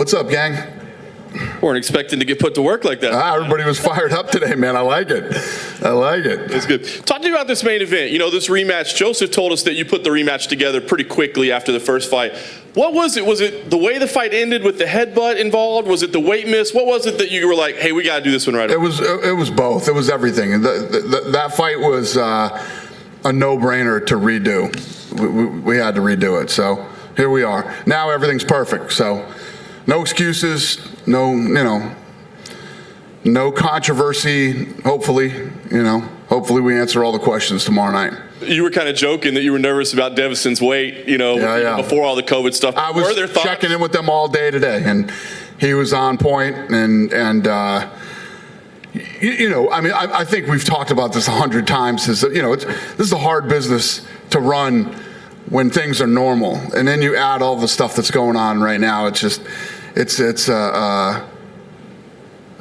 What's up, gang? Weren't expecting to get put to work like that. Everybody was fired up today, man. I like it. I like it. That's good. Talk to me about this main event. You know, this rematch. Joseph told us that you put the rematch together pretty quickly after the first fight. What was it? Was it the way the fight ended with the headbutt involved? Was it the weight miss? What was it that you were like, hey, we got to do this one right away? It was both. It was everything. That fight was a no-brainer to redo. We had to redo it. So here we are. Now everything's perfect. So no excuses. No controversy. Hopefully we answer all the questions tomorrow night. You were kind of joking that you were nervous about Devison's weight, before all the COVID stuff. I was checking in with them all day today, and he was on point. I think we've talked about this 100 times. This is a hard business to run when things are normal, and then you add all the stuff that's going on right now. It's just. It's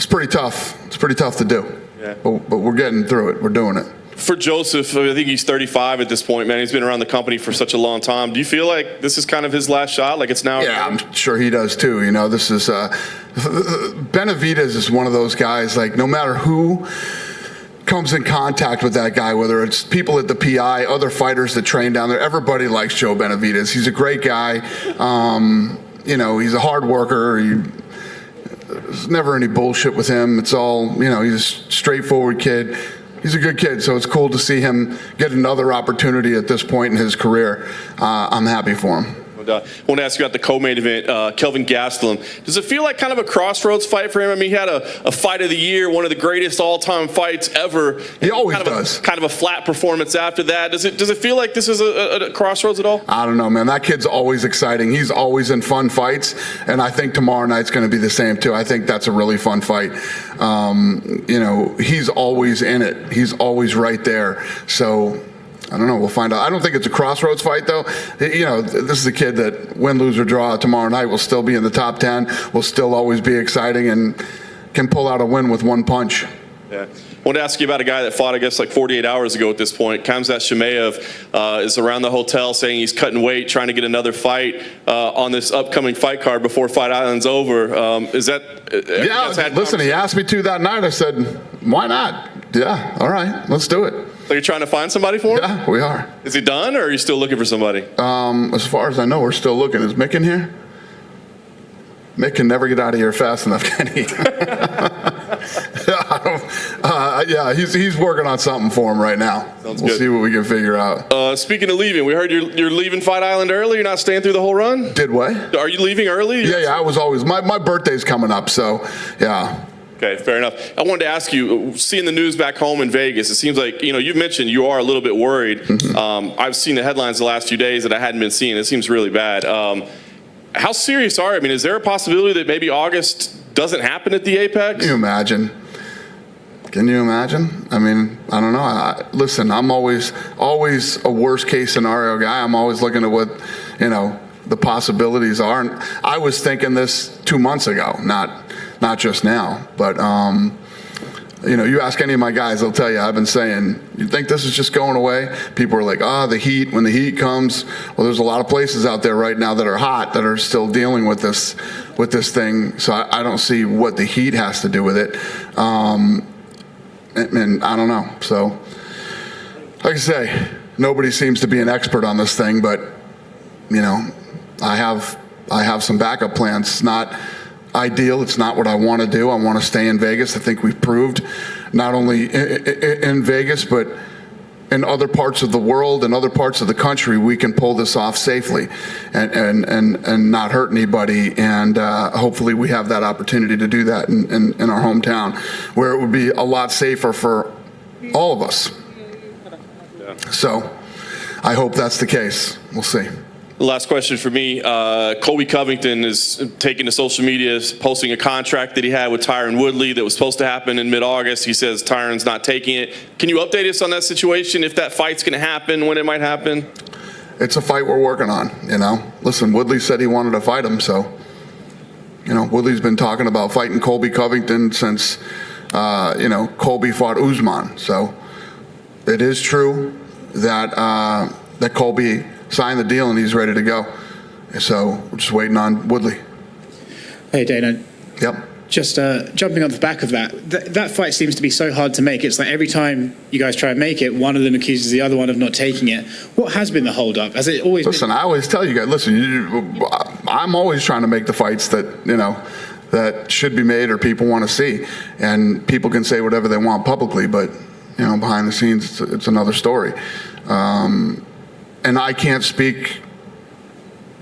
pretty tough. It's pretty tough to do. Yeah. But we're getting through it. We're doing it. For Joseph, I think he's 35 at this point, man. He's been around the company for such a long time. Do you feel like this is kind of his last shot? Like it's now? Yeah, I'm sure he does too. This is Benavidez is one of those guys. Like no matter who comes in contact with that guy, whether it's people at the PI, other fighters that train down there, everybody likes Joe Benavidez. He's a great guy. He's a hard worker. There's never any bullshit with him. It's all, he's a straightforward kid. He's a good kid, so it's cool to see him get another opportunity at this point in his career. I'm happy for him. I want to ask you about the co-main event, Kelvin Gastelum. Does it feel like kind of a crossroads fight for him? I mean, he had a fight of the year, one of the greatest all-time fights ever. He always does. Kind of a flat performance after that. Does it feel like this is a crossroads at all? I don't know, man. That kid's always exciting. He's always in fun fights, and I think tomorrow night's going to be the same too. I think that's a really fun fight. He's always in it. He's always right there. So I don't know. We'll find out. I don't think it's a crossroads fight, though. This is a kid that, win, lose, or draw tomorrow night, will still be in the top 10, will still always be exciting, and can pull out a win with one punch. Yeah. I want to ask you about a guy that fought, I guess, like 48 hours ago at this point. Kamzat Chimaev is around the hotel saying he's cutting weight, trying to get another fight on this upcoming fight card before Fight Island's over. Listen, he asked me to that night. I said, why not? Yeah, all right, let's do it. So you're trying to find somebody for him? Yeah, we are. Is he done, or are you still looking for somebody? As far as I know, we're still looking. Is Mick in here? Mick can never get out of here fast enough, can he? He's working on something for him right now. We'll see what we can figure out. Speaking of leaving, we heard you're leaving Fight Island early. You're not staying through the whole run? Did what? Are you leaving early? Yeah, I was always. My birthday's coming up, so yeah. Okay, fair enough. I wanted to ask you, seeing the news back home in Vegas, it seems like, you've mentioned you are a little bit worried. Mm-hmm. I've seen the headlines the last few days that I hadn't been seeing. It seems really bad. How serious are you? I mean, is there a possibility that maybe August doesn't happen at the Apex? Can you imagine? Can you imagine? I mean, I don't know. Listen, I'm always a worst case scenario guy. I'm always looking at what, the possibilities are. And I was thinking this 2 months ago, not just now. But, you ask any of my guys, they'll tell you, I've been saying, you think this is just going away? People are like, the heat, when the heat comes. Well, there's a lot of places out there right now that are hot that are still dealing with this thing. So I don't see what the heat has to do with it. And I don't know. So, like I say, nobody seems to be an expert on this thing, but, I have some backup plans. It's not ideal. It's not what I want to do. I want to stay in Vegas. I think we've proved not only in Vegas, but in other parts of the world and other parts of the country, we can pull this off safely and not hurt anybody. And hopefully we have that opportunity to do that in our hometown, where it would be a lot safer for all of us. Yeah. So I hope that's the case. We'll see. Last question for me. Colby Covington is taking to social media, posting a contract that he had with Tyron Woodley that was supposed to happen in mid-August. He says Tyron's not taking it. Can you update us on that situation, if that fight's going to happen, when it might happen? It's a fight we're working on, Listen, Woodley said he wanted to fight him, so, Woodley's been talking about fighting Colby Covington since, Colby fought Usman. So it is true that that Colby signed the deal and he's ready to go. So we're just waiting on Woodley. Hey, Dana. Yep. Just jumping off the back of that, that fight seems to be so hard to make. It's like every time you guys try and make it, one of them accuses the other one of not taking it. What has been the hold-up? Has it always Listen, been? I always tell you guys, listen, I'm always trying to make the fights that, that should be made or people want to see. And people can say whatever they want publicly, but, behind the scenes, it's another story. And I can't speak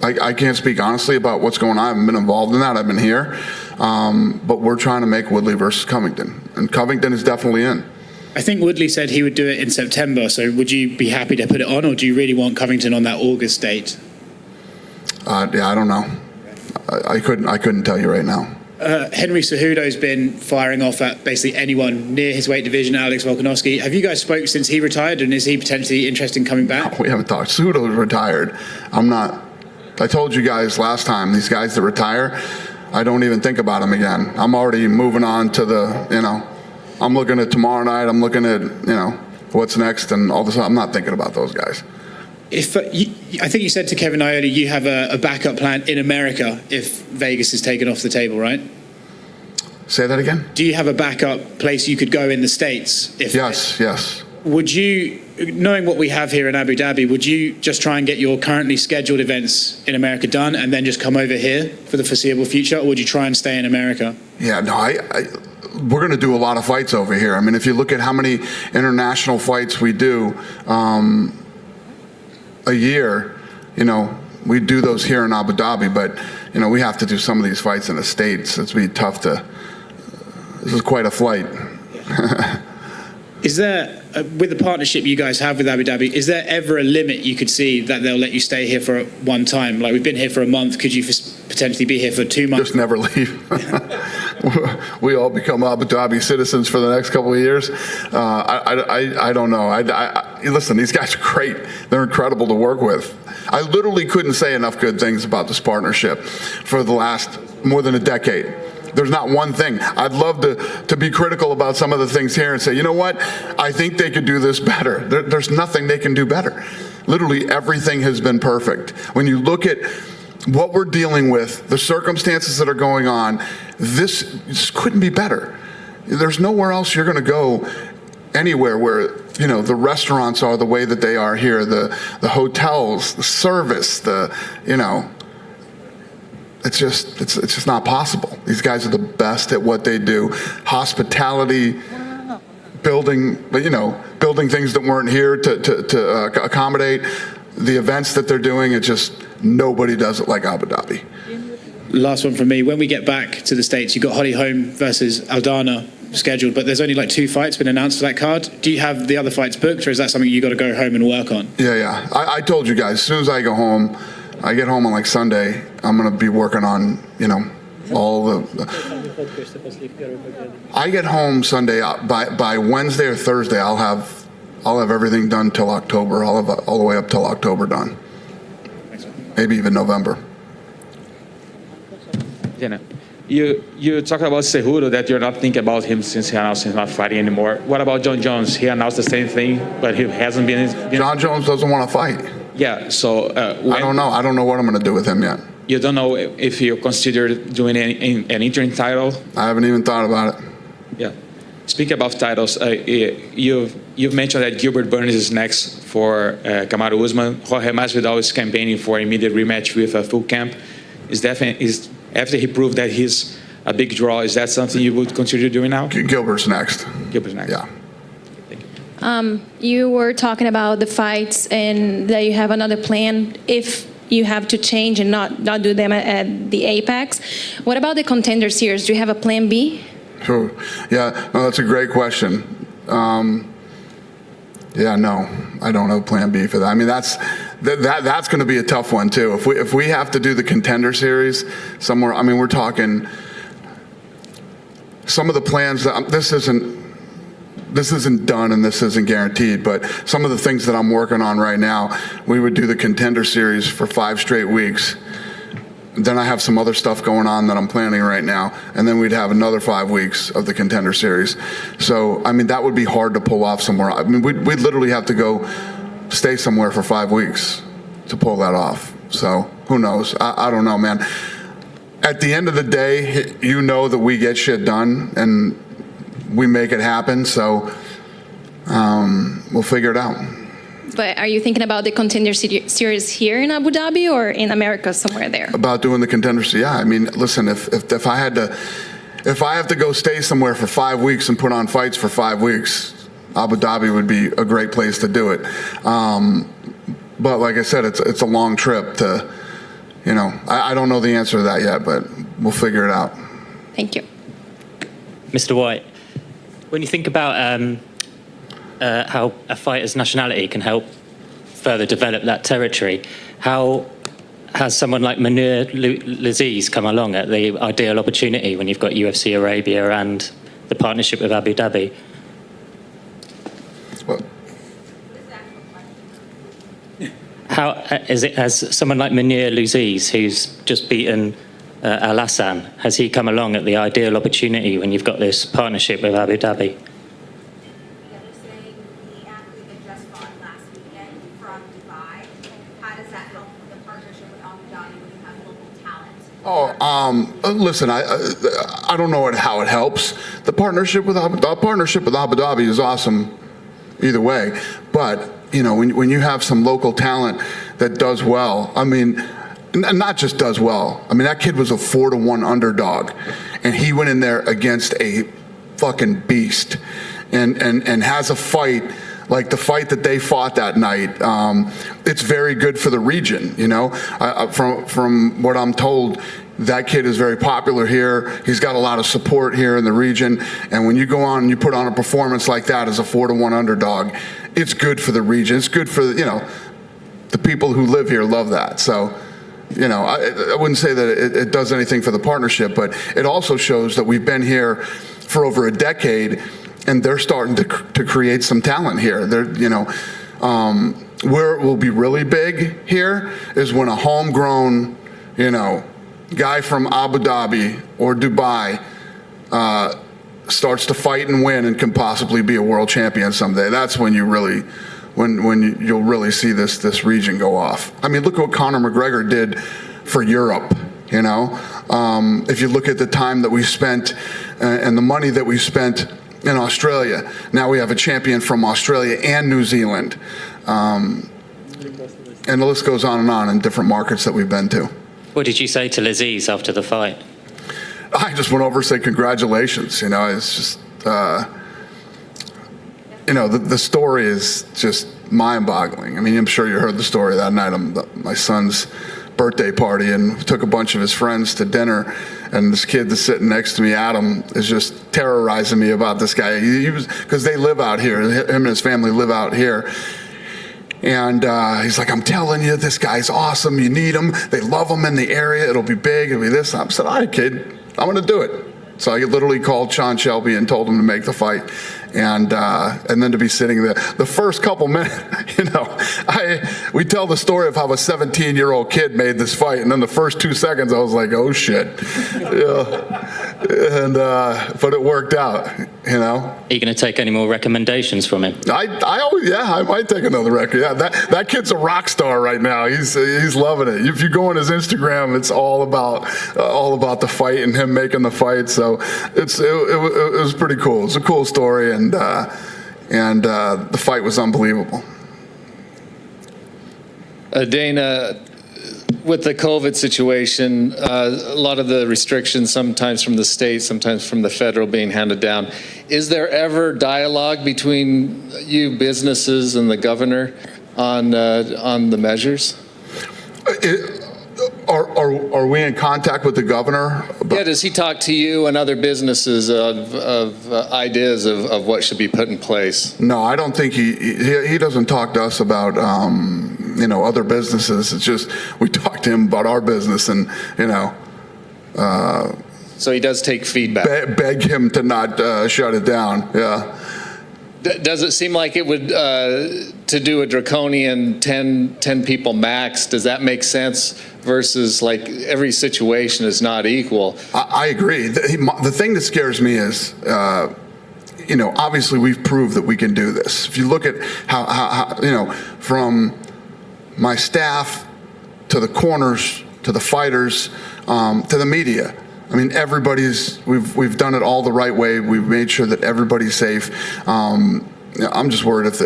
honestly about what's going on. I haven't been involved in that. I've been here. But we're trying to make Woodley versus Covington. And Covington is definitely in. I think Woodley said he would do it in September. So would you be happy to put it on, or do you really want Covington on that August date? Yeah, I don't know. I couldn't tell you right now. Henry Cejudo's been firing off at basically anyone near his weight division, Alex Volkanovski. Have you guys spoke since he retired, and is he potentially interested in coming back? We haven't talked. Cejudo's retired. I told you guys last time, these guys that retire, I don't even think about them again. I'm already moving on to I'm looking at tomorrow night. I'm looking at, what's next and all this. I'm not thinking about those guys. If I think you said to Kevin Iota you have a backup plan in America if Vegas is taken off the table, right? Say that again? Do you have a backup place you could go in the States? Yes. Would you, knowing what we have here in Abu Dhabi, would you just try and get your currently scheduled events in America done and then just come over here for the foreseeable future, or would you try and stay in America? Yeah, no, we're going to do a lot of fights over here. I mean, if you look at how many international fights we do a year, we do those here in Abu Dhabi, but, we have to do some of these fights in the States. It's be tough this is quite a flight. Is there, with the partnership you guys have with Abu Dhabi, is there ever a limit you could see that they'll let you stay here for one time? Like, we've been here for a month. Could you potentially be here for 2 months? Just never leave. We all become Abu Dhabi citizens for the next couple of years. I don't know. Listen, these guys are great. They're incredible to work with. I literally couldn't say enough good things about this partnership for the last more than a decade. There's not one thing. I'd love to be critical about some of the things here and say, you know what? I think they could do this better. There's nothing they can do better. Literally everything has been perfect. When you look at what we're dealing with, the circumstances that are going on, this couldn't be better. There's nowhere else you're going to go anywhere where, the restaurants are the way that they are here, the hotels, the service, it's just not possible. These guys are the best at what they do. Hospitality, building things that weren't here to accommodate the events that they're doing. It's just nobody does it like Abu Dhabi. Last one from me. When we get back to the States, you've got Holly Holm versus Aldana scheduled, but there's only like 2 fights been announced for that card. Do you have the other fights booked, or is that something you got to go home and work on? Yeah. I told you guys, as soon as I get home on like Sunday, I'm going to be working on, all the. I get home Sunday. By Wednesday or Thursday, I'll have everything done till October. I'll have all the way up till October done. Maybe even November. Jenna, you talked about Cejudo, that you're not thinking about him since he announced he's not fighting anymore. What about John Jones? He announced the same thing, but he hasn't been. John Jones doesn't want to fight. Yeah, so I don't know. I don't know what I'm going to do with him yet. You don't know if you consider doing an interim title? I haven't even thought about it. Yeah. Speaking about titles, you've mentioned that Gilbert Burns is next for Kamaru Usman. Jorge Masvidal is campaigning for immediate rematch with Full Camp. Is after he proved that he's a big draw, is that something you would consider doing now? Gilbert's next. Gilbert's next. Yeah. You were talking about the fights and that you have another plan if you have to change and not do them at the Apex. What about the Contender Series? Do you have a plan B? Sure. Yeah, no, that's a great question. Yeah, no, I don't have a plan B for that. I mean, that's going to be a tough one too. If we have to do the Contender Series somewhere, I mean, we're talking some of the plans that this isn't done and this isn't guaranteed, but some of the things that I'm working on right now, we would do the Contender Series for 5 straight weeks. Then I have some other stuff going on that I'm planning right now, and then we'd have another 5 weeks of the Contender Series. So, I mean, that would be hard to pull off somewhere. I mean, we'd literally have to go stay somewhere for 5 weeks to pull that off. So, who knows? I don't know, man. at the end of the day, you know that we get shit done and we make it happen. So we'll figure it out. But are you thinking about the Contender Series here in Abu Dhabi or in America somewhere there? About doing the Contender Series, yeah. I mean, listen, if I have to go stay somewhere for 5 weeks and put on fights for 5 weeks, Abu Dhabi would be a great place to do it. But like I said, it's a long trip to, I don't know the answer to that yet, but we'll figure it out. Thank you. Mr. White, when you think about how a fighter's nationality can help further develop that territory, how has someone like Manur Laziz come along at the ideal opportunity when you've got UFC Arabia and the partnership with Abu Dhabi? Well, how is it, has someone like Manur Laziz, who's just beaten Al Hassan, has he come along at the ideal opportunity when you've got this partnership with Abu Dhabi? Listen, I don't know how it helps. The partnership with Abu Dhabi is awesome either way. But, when you have some local talent that does well, I mean, not just does well. I mean, that kid was a 4-1 underdog, and he went in there against a fucking beast and has a fight like the fight that they fought that night. It's very good for the region, from what I'm told. That kid is very popular here. He's got a lot of support here in the region. And when you go on and you put on a performance like that as a 4-1 underdog, it's good for the region. It's good for, the people who live here love that. So, I wouldn't say that it does anything for the partnership, but it also shows that we've been here for over a decade and they're starting to create some talent here. They're, where it will be really big here is when a homegrown, guy from Abu Dhabi or Dubai starts to fight and win and can possibly be a world champion someday. That's when you really, when you'll really see this region go off. I mean, look at what Conor McGregor did for Europe. If you look at the time that we spent and the money that we spent in Australia, now we have a champion from Australia and New Zealand, and the list goes on in different markets that we've been to. What did you say to Laziz after the fight? I just went over and said congratulations. It's just, the story is just mind-boggling. I mean, I'm sure you heard the story that night. My son's birthday party and took a bunch of his friends to dinner, and this kid that's sitting next to me, Adam, is just terrorizing me about this guy. He was, because they live out here. Him and his family live out here. And he's like, I'm telling you, this guy's awesome. You need him. They love him in the area. It'll be big. It'll be this. I said, all right, kid, I'm going to do it. So I literally called Sean Shelby and told him to make the fight. And then to be sitting there, the first couple minutes, we tell the story of how a 17-year-old kid made this fight. And then the first 2 seconds, I was like, oh, shit. But it worked out, Are you going to take any more recommendations from him? I might take another record. Yeah, that kid's a rock star right now. He's loving it. If you go on his Instagram, it's all about the fight and him making the fight. So it was pretty cool. It's a cool story, and the fight was unbelievable. Dana, with the COVID situation, a lot of the restrictions, sometimes from the state, sometimes from the federal, being handed down. Is there ever dialogue between you businesses and the governor on the measures? Are we in contact with the governor? Yeah, does he talk to you and other businesses of ideas of what should be put in place? No, I don't think he doesn't talk to us about other businesses. It's just we talk to him about our business, and so he does take feedback. Beg him to not shut it down. Yeah. Does it seem like it would, to do a draconian 10 people max, does that make sense versus like every situation is not equal? I agree. The thing that scares me is, obviously we've proved that we can do this. If you look at how from my staff to the corners to the fighters, to the media. I mean, we've done it all the right way. We've made sure that everybody's safe. I'm just worried if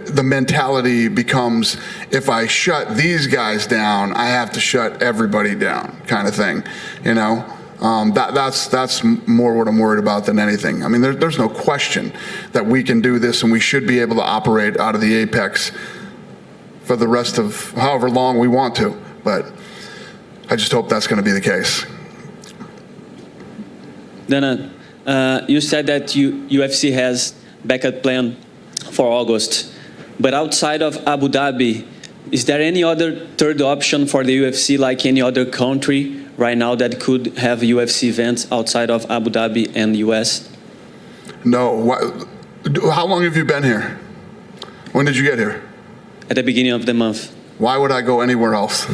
the mentality becomes, if I shut these guys down, I have to shut everybody down, kind of thing. You know, that's more what I'm worried about than anything. I mean, there's no question that we can do this, and we should be able to operate out of the apex for the rest of however long we want to. But I just hope that's going to be the case. Dana, you said that UFC has backup plan for August, but outside of Abu Dhabi, is there any other third option for the UFC, like any other country right now that could have UFC events outside of Abu Dhabi and the US? No. How long have you been here? When did you get here? At the beginning of the month. Why would I go anywhere else?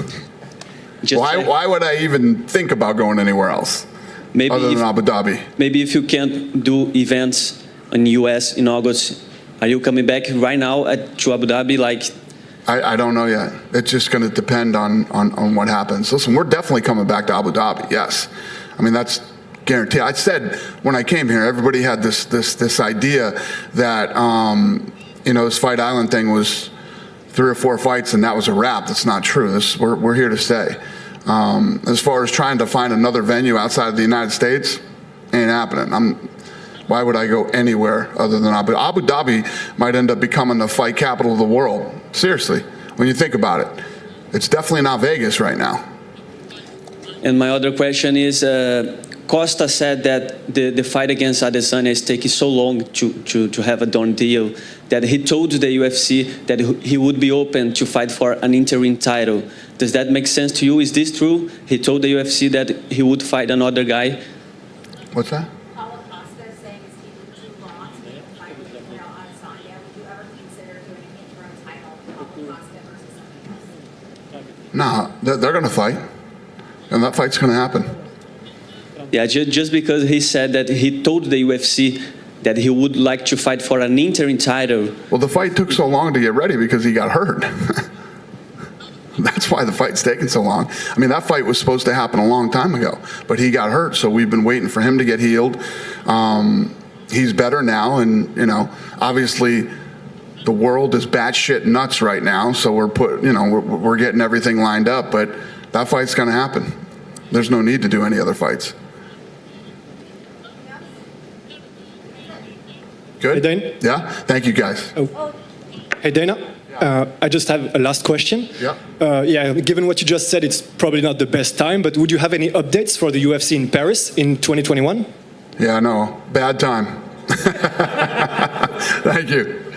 Why would I even think about going anywhere else other than Abu Dhabi? Maybe if you can't do events in the US in August, are you coming back right now to Abu Dhabi? Like, I don't know yet. It's just going to depend on what happens. Listen, we're definitely coming back to Abu Dhabi. Yes, I mean that's guaranteed. I said when I came here, everybody had this idea that this Fight Island thing was 3 or 4 fights and that was a wrap. That's not true. We're here to stay. As far as trying to find another venue outside of the United States, ain't happening. Why would I go anywhere other than Abu Dhabi? Abu Dhabi might end up becoming the fight capital of the world. Seriously, when you think about it. It's definitely not Vegas right now. and my other question is, Costa said that the fight against Adesanya is taking so long to have a done deal that he told the UFC that he would be open to fight for an interim title. Does that make sense to you? Is this true? He told the UFC that he would fight another guy. What's that? No, they're going to fight, and that fight's going to happen. Yeah, just because he said that he told the UFC that he would like to fight for an interim title. Well, the fight took so long to get ready because he got hurt. That's why the fight's taking so long. I mean, that fight was supposed to happen a long time ago, but he got hurt, so we've been waiting for him to get healed. He's better now, and obviously the world is batshit nuts right now, so we're getting everything lined up, but that fight's going to happen. There's no need to do any other fights. Good? Hey, Dane? Yeah? Thank you, guys. Oh. Hey, Dana. I just have a last question. Yeah. Given what you just said, it's probably not the best time, but would you have any updates for the UFC in Paris in 2021? Yeah, no. Bad time. Thank you.